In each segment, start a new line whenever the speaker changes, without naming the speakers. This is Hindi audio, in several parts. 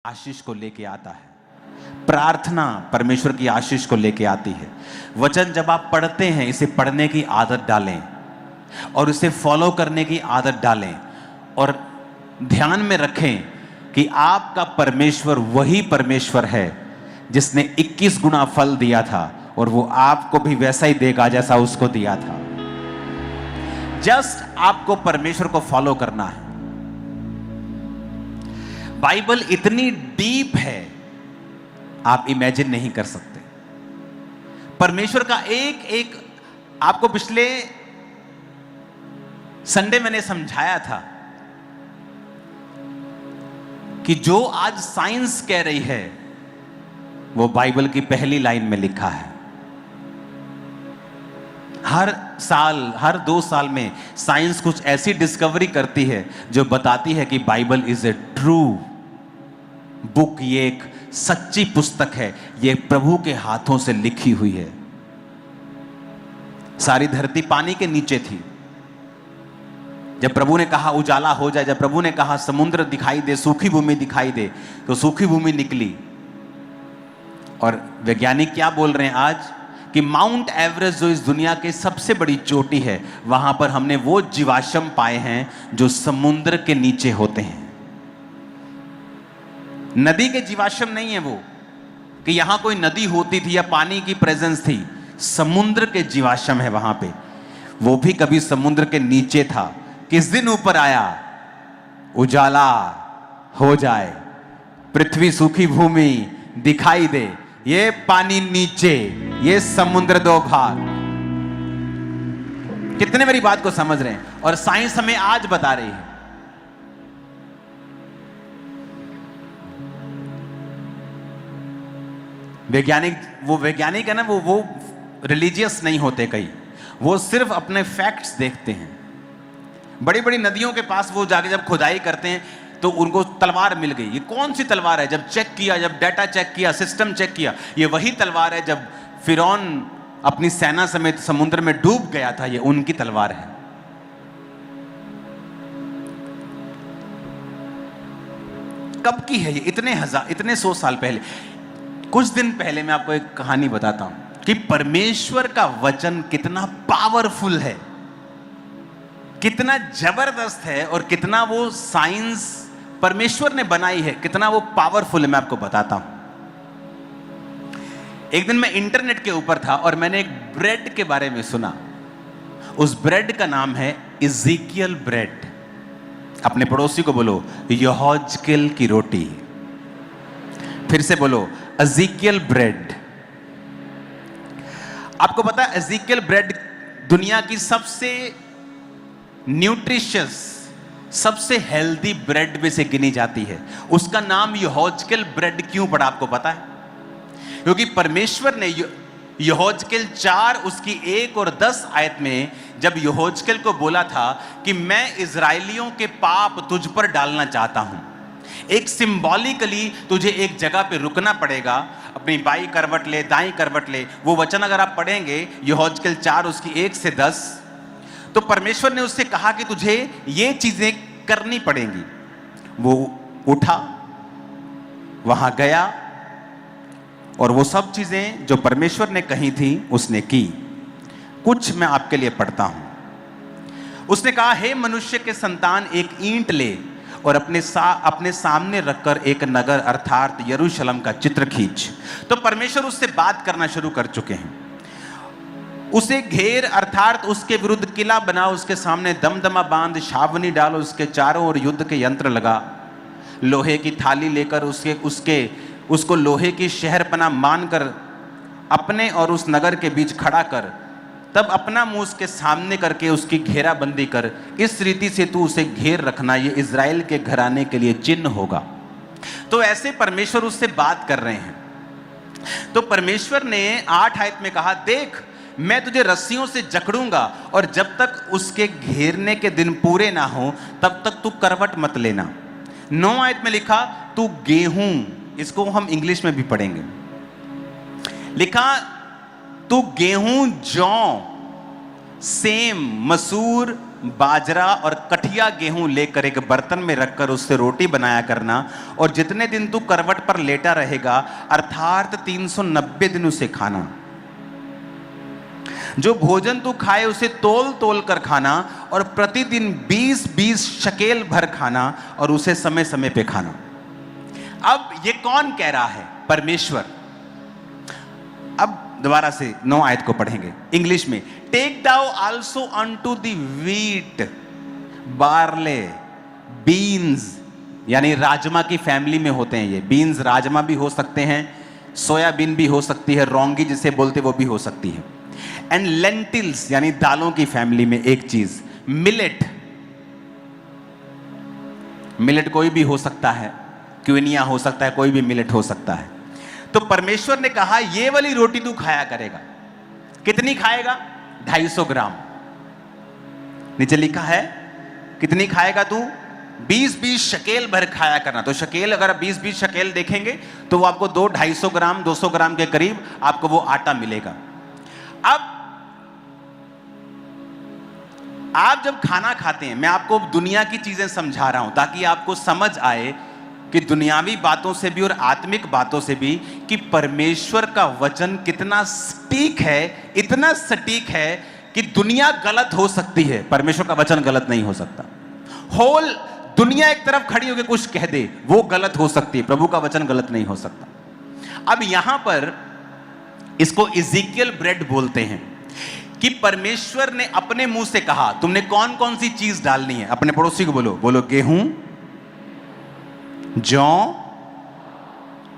आशीष को लेके आता है। प्रार्थना परमेश्वर की आशीष को लेके आती है। वचन जब आप पढ़ते हैं, इसे पढ़ने की आदत डालें और इसे फॉलो करने की आदत डालें और ध्यान में रखें कि आपका परमेश्वर वही परमेश्वर है जिसने 21 गुना फल दिया था और वो आपको भी वैसा ही देगा जैसा उसको दिया था। जस्ट आपको परमेश्वर को फॉलो करना है। बाइबल इतनी डीप है, आप इमेजिन नहीं कर सकते। परमेश्वर का एक एक आपको पिछले संडे मैंने समझाया था कि जो आज साइंस कह रही है वो बाइबल की पहली लाइन में लिखा है। हर साल, हर 2 साल में साइंस कुछ ऐसी डिस्कवरी करती है जो बताती है कि Bible is a true book, ये एक सच्ची पुस्तक है, ये प्रभु के हाथों से लिखी हुई है। सारी धरती पानी के नीचे थी। जब प्रभु ने कहा उजाला हो जाए, जब प्रभु ने कहा समुद्र दिखाई दे, सूखी भूमि दिखाई दे, तो सूखी भूमि निकली। और वैज्ञानिक क्या बोल रहे हैं आज कि माउंट एवरेस्ट जो इस दुनिया की सबसे बड़ी चोटी है, वहां पर हमने वो जीवाश्म पाए हैं जो समुद्र के नीचे होते हैं। नदी के जीवाश्म नहीं है वो कि यहां कोई नदी होती थी या पानी की प्रेजेंस थी। समुद्र के जीवाश्म है वहां पे। वो भी कभी समुद्र के नीचे था। किस दिन ऊपर आया? उजाला हो जाए, पृथ्वी सूखी भूमि दिखाई दे, ये पानी नीचे, ये समुद्र 2 भाग। कितने मेरी बात को समझ रहे हैं? और साइंस हमें आज बता रही है। वो वैज्ञानिक है ना, वो रिलीजियस नहीं होते कई, वो सिर्फ अपने फैक्ट्स देखते हैं। बड़ी बड़ी नदियों के पास वो जाके जब खुदाई करते हैं तो उनको तलवार मिल गई। ये कौन सी तलवार है? जब चेक किया, जब डाटा चेक किया, सिस्टम चेक किया, ये वही तलवार है जब फिरौन अपनी सेना समेत समुद्र में डूब गया था, ये उनकी तलवार है। कब की है ये? इतने 100 साल पहले। कुछ दिन पहले मैं आपको एक कहानी बताता हूं कि परमेश्वर का वचन कितना पावरफुल है, कितना जबरदस्त है और कितना वो साइंस परमेश्वर ने बनाई है, कितना वो पावरफुल है। मैं आपको बताता हूं। एक दिन मैं इंटरनेट के ऊपर था और मैंने एक ब्रेड के बारे में सुना। उस ब्रेड का नाम है इज़ेकियल ब्रेड। अपने पड़ोसी को बोलो यहोजकेल की रोटी। फिर से बोलो इज़ेकियल ब्रेड। आपको पता है इज़ेकियल ब्रेड दुनिया की सबसे न्यूट्रिशियस, सबसे हेल्दी ब्रेड में से गिनी जाती है। उसका नाम यहोजकेल ब्रेड क्यों पड़ा आपको पता है? क्योंकि परमेश्वर ने यहोजकेल 4 उसकी 1 और 10 आयत में जब यहोजकेल को बोला था कि मैं इजराइलियों के पाप तुझ पर डालना चाहता हूं, एक सिंबॉलिकली तुझे एक जगह पे रुकना पड़ेगा, अपनी बाई करवट ले, दाई करवट ले। वो वचन अगर आप पढ़ेंगे यहोजकेल 4 उसकी 1 से 10, तो परमेश्वर ने उससे कहा कि तुझे ये चीजें करनी पड़ेंगी। वो उठा, वहां गया और वो सब चीजें जो परमेश्वर ने कही थी उसने की। कुछ मैं आपके लिए पढ़ता हूं। उसने कहा, हे मनुष्य के संतान, एक ईंट ले और अपने सामने रखकर एक नगर अर्थात यरूशलेम का चित्र खींच। तो परमेश्वर उससे बात करना शुरू कर चुके हैं। उसे घेर अर्थात उसके विरुद्ध किला बनाओ, उसके सामने दमदमा बांध, छावनी डालो, उसके चारों ओर युद्ध के यंत्र लगा, लोहे की थाली लेकर उसको लोहे की शहरपनाह मानकर अपने और उस नगर के बीच खड़ा कर, तब अपना मुंह उसके सामने करके उसकी घेराबंदी कर। इस रीति से तू उसे घेर रखना, ये इज़राइल के घराने के लिए चिन्ह होगा। तो ऐसे परमेश्वर उससे बात कर रहे हैं। तो परमेश्वर ने 8 आयत में कहा, देख मैं तुझे रस्सियों से जकड़ूंगा और जब तक उसके घेरने के दिन पूरे ना हो तब तक तू करवट मत लेना। 9 आयत में लिखा, तू गेहूं, इसको हम इंग्लिश में भी पढ़ेंगे, लिखा तू गेहूं, जौ, सेम, मसूर, बाजरा और कठिया गेहूं लेकर एक बर्तन में रखकर उससे रोटी बनाया करना, और जितने दिन तू करवट पर लेटा रहेगा अर्थात 390 दिन उसे खाना। जो भोजन तू खाए उसे तोल तोल कर खाना, और प्रतिदिन 20-20 शकेल भर खाना, और उसे समय समय पे खाना। अब ये कौन कह रहा है? परमेश्वर। अब दोबारा से 9 आयत को पढ़ेंगे इंग्लिश में। Take thou also unto the wheat, barley, beans, यानी राजमा की फैमिली में होते हैं ये। बीन्स राजमा भी हो सकते हैं, सोयाबीन भी हो सकती है, रोंगी जिसे बोलते वो भी हो सकती है। एंड लेंटिल्स यानी दालों की फैमिली में एक चीज, मिलेट। मिलेट कोई भी हो सकता है, क्विनिया हो सकता है, कोई भी मिलेट हो सकता है। तो परमेश्वर ने कहा ये वाली रोटी तू खाया करेगा। कितनी खाएगा? 250 ग्राम। नीचे लिखा है कितनी खाएगा तू? 20-20 शकेल भर खाया करना। तो शकेल अगर 20-20 शकेल देखेंगे तो वो आपको 250 ग्राम 200 ग्राम के करीब आपको वो आटा मिलेगा। अब आप जब खाना खाते हैं, मैं आपको दुनिया की चीजें समझा रहा हूं ताकि आपको समझ आए कि दुनियावी बातों से भी और आत्मिक बातों से भी कि परमेश्वर का वचन कितना सटीक है, इतना सटीक है कि दुनिया गलत हो सकती है, परमेश्वर का वचन गलत नहीं हो सकता। होल दुनिया एक तरफ खड़ी होकर कुछ कह दे, वो गलत हो सकती है, प्रभु का वचन गलत नहीं हो सकता। अब यहां पर इसको इज़ीकियल ब्रेड बोलते हैं कि परमेश्वर ने अपने मुंह से कहा तुमने कौन कौन सी चीज डालनी है। अपने पड़ोसी को बोलो, बोलो गेहूं, जौ,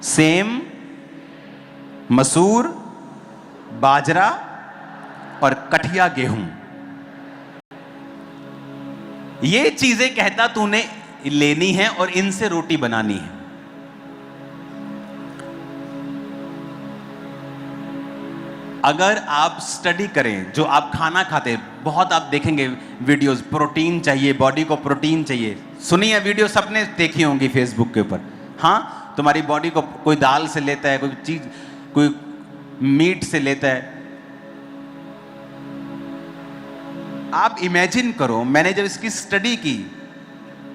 सेम, मसूर, बाजरा और कठिया गेहूं। ये चीजें कहता तूने लेनी है और इनसे रोटी बनानी है। अगर आप स्टडी करें, जो आप खाना खाते हैं, बहुत आप देखेंगे वीडियोस, प्रोटीन चाहिए, बॉडी को प्रोटीन चाहिए। सुनी है वीडियो, सबने देखी होंगी फेसबुक के ऊपर। हाँ, तुम्हारी बॉडी को कोई दाल से लेता है, कोई चीज, कोई मीट से लेता है। आप इमेजिन करो, मैंने जब इसकी स्टडी की,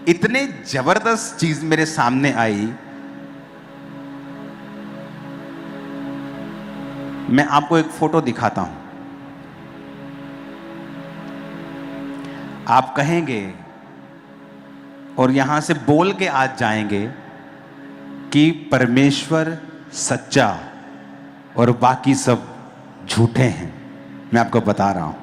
इतने जबरदस्त चीज मेरे सामने आई। मैं आपको एक फोटो दिखाता हूं, आप कहेंगे और यहां से बोल के आज जाएंगे कि परमेश्वर सच्चा और बाकी सब झूठे हैं। मैं आपको बता रहा हूं,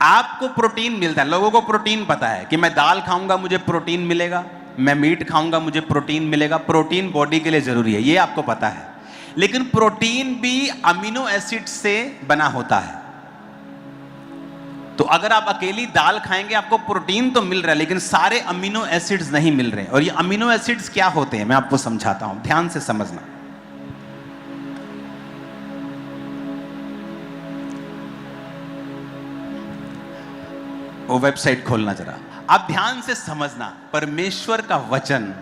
आपको प्रोटीन मिलता है। लोगों को प्रोटीन पता है कि मैं दाल खाऊंगा मुझे प्रोटीन मिलेगा, मैं मीट खाऊंगा मुझे प्रोटीन मिलेगा। प्रोटीन बॉडी के लिए जरूरी है, ये आपको पता है। लेकिन प्रोटीन भी अमीनो एसिड से बना होता है। तो अगर आप अकेली दाल खाएंगे आपको प्रोटीन तो मिल रहा है, लेकिन सारे अमीनो एसिड्स नहीं मिल रहे। और ये अमीनो एसिड्स क्या होते हैं मैं आपको समझाता हूं, ध्यान से समझना। वो वेबसाइट खोलना जरा, आप ध्यान से समझना। परमेश्वर का वचन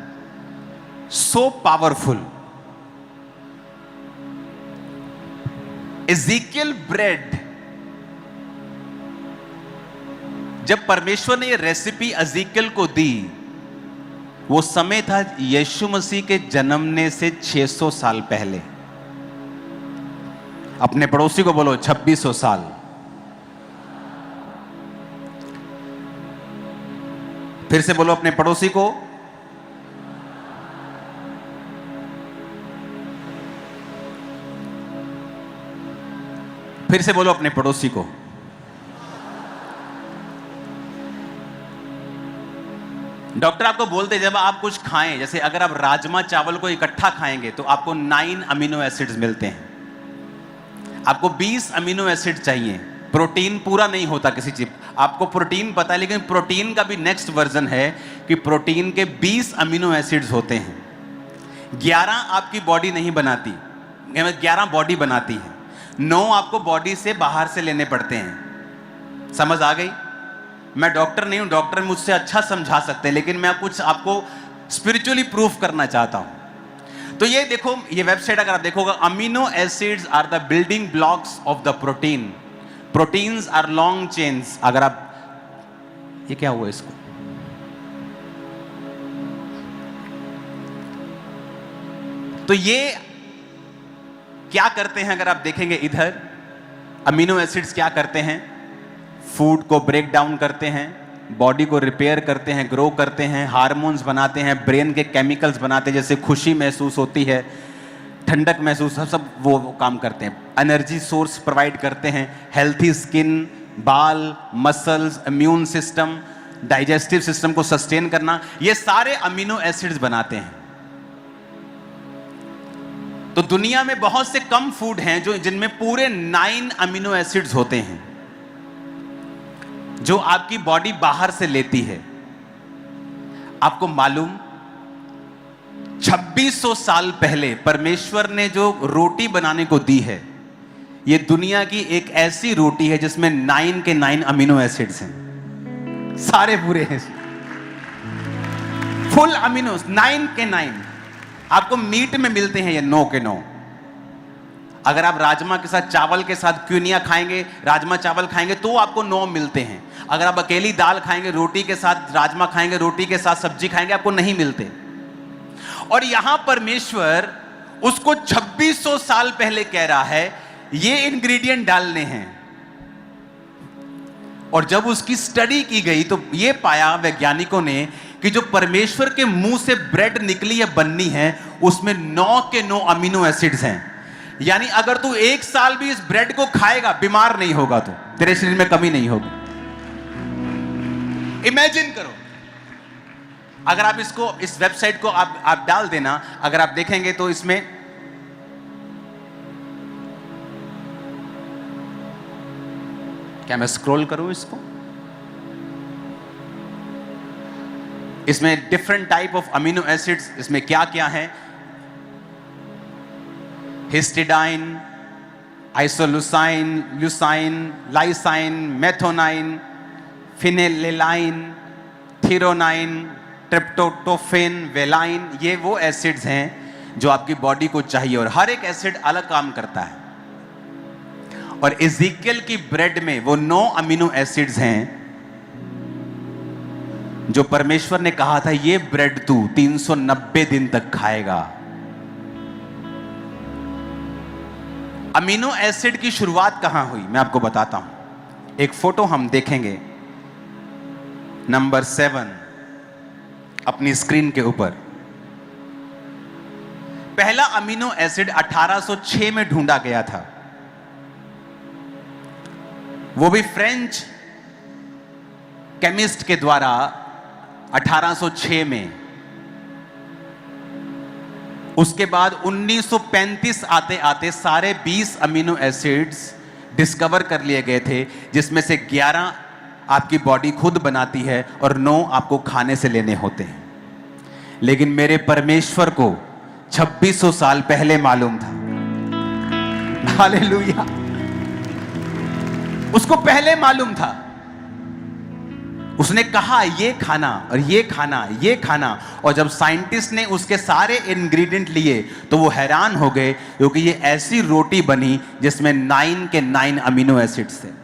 सो पावरफुल। इज़ीकियल ब्रेड, जब परमेश्वर ने ये रेसिपी इज़ीकियल को दी, वो समय था यीशु मसीह के जन्मने से 600 साल पहले। अपने पड़ोसी को बोलो 2600 साल। फिर से बोलो अपने पड़ोसी को, फिर से बोलो अपने पड़ोसी को। डॉक्टर आपको बोलते जब आप कुछ खाएं, जैसे अगर आप राजमा चावल को इकट्ठा खाएंगे तो आपको 9 अमीनो एसिड्स मिलते हैं। आपको 20 अमीनो एसिड चाहिए। प्रोटीन पूरा नहीं होता किसी चीज, आपको प्रोटीन पता है, लेकिन प्रोटीन का भी नेक्स्ट वर्जन है कि प्रोटीन के 20 अमीनो एसिड्स होते हैं। 11 आपकी बॉडी नहीं बनाती, 11 बॉडी बनाती है, 9 आपको बॉडी से बाहर से लेने पड़ते हैं। समझ आ गई? मैं डॉक्टर नहीं हूं, डॉक्टर मुझसे अच्छा समझा सकते हैं, लेकिन मैं कुछ आपको स्पिरिचुअली प्रूफ करना चाहता हूं। तो ये देखो, ये वेबसाइट अगर आप देखोगे, amino acids are the building blocks of the protein. Proteins are long chains. अगर आप, ये क्या हुआ इसको, तो ये क्या करते हैं अगर आप देखेंगे इधर, अमीनो एसिड्स क्या करते हैं, फूड को ब्रेक डाउन करते हैं, बॉडी को रिपेयर करते हैं, ग्रो करते हैं, हार्मोन्स बनाते हैं, ब्रेन के केमिकल्स बनाते हैं, जैसे खुशी महसूस होती है, ठंडक महसूस, सब वो काम करते हैं, एनर्जी सोर्स प्रोवाइड करते हैं, हेल्थी स्किन, बाल, muscles, immune system, digestive system को सस्टेन करना, ये सारे अमीनो एसिड्स बनाते हैं। तो दुनिया में बहुत से कम फूड हैं जो जिनमें पूरे 9 अमीनो एसिड्स होते हैं जो आपकी बॉडी बाहर से लेती है। आपको मालूम 2600 साल पहले परमेश्वर ने जो रोटी बनाने को दी है, ये दुनिया की एक ऐसी रोटी है जिसमें 9 के 9 अमीनो एसिड्स हैं, सारे पूरे हैं, फुल अमीनो 9 के 9। आपको मीट में मिलते हैं ये 9 के 9। अगर आप राजमा के साथ, चावल के साथ क्विनिया खाएंगे, राजमा चावल खाएंगे तो आपको 9 मिलते हैं। अगर आप अकेली दाल खाएंगे, रोटी के साथ राजमा खाएंगे, रोटी के साथ सब्जी खाएंगे, आपको नहीं मिलते। और यहां परमेश्वर उसको 2600 साल पहले कह रहा है ये इंग्रेडिएंट डालने हैं। और जब उसकी स्टडी की गई तो ये पाया वैज्ञानिकों ने कि जो परमेश्वर के मुंह से ब्रेड निकली है, बननी है, उसमें 9 के 9 अमीनो एसिड्स हैं। यानी अगर तू 1 साल भी इस ब्रेड को खाएगा, बीमार नहीं होगा, तो तेरे शरीर में कमी नहीं होगी। इमेजिन करो, अगर आप इसको, इस वेबसाइट को आप डाल देना, अगर आप देखेंगे तो इसमें क्या मैं स्क्रॉल करूं इसको, इसमें different type of amino acids, इसमें क्या क्या है, हिस्टिडाइन, आइसोलुसाइन, ल्यूसाइन, लाइसाइन, मेथोनाइन, फिनेलेलाइन, थीरोनाइन, ट्रिप्टोटोफेन, वेलाइन, ये वो एसिड्स हैं जो आपकी बॉडी को चाहिए और हर एक एसिड अलग काम करता है। और इज़ीकियल की ब्रेड में वो 9 अमीनो एसिड्स हैं जो परमेश्वर ने कहा था ये ब्रेड तू 390 दिन तक खाएगा। अमीनो एसिड की शुरुआत कहां हुई मैं आपको बताता हूं। एक फोटो हम देखेंगे, नंबर 7 अपनी स्क्रीन के ऊपर। पहला अमीनो एसिड 1806 में ढूंढा गया था, वो भी फ्रेंच केमिस्ट के द्वारा 1806 में। उसके बाद 1935 आते आते सारे 20 अमीनो एसिड्स डिस्कवर कर लिए गए थे, जिसमें से 11 आपकी बॉडी खुद बनाती है और 9 आपको खाने से लेने होते हैं। लेकिन मेरे परमेश्वर को 2600 साल पहले मालूम था, हालेलुया, उसको पहले मालूम था। उसने कहा ये खाना और ये खाना, ये खाना। और जब साइंटिस्ट ने उसके सारे इंग्रेडिएंट लिए तो वो हैरान हो गए, क्योंकि ये ऐसी रोटी बनी जिसमें 9 के 9 अमीनो एसिड्स थे।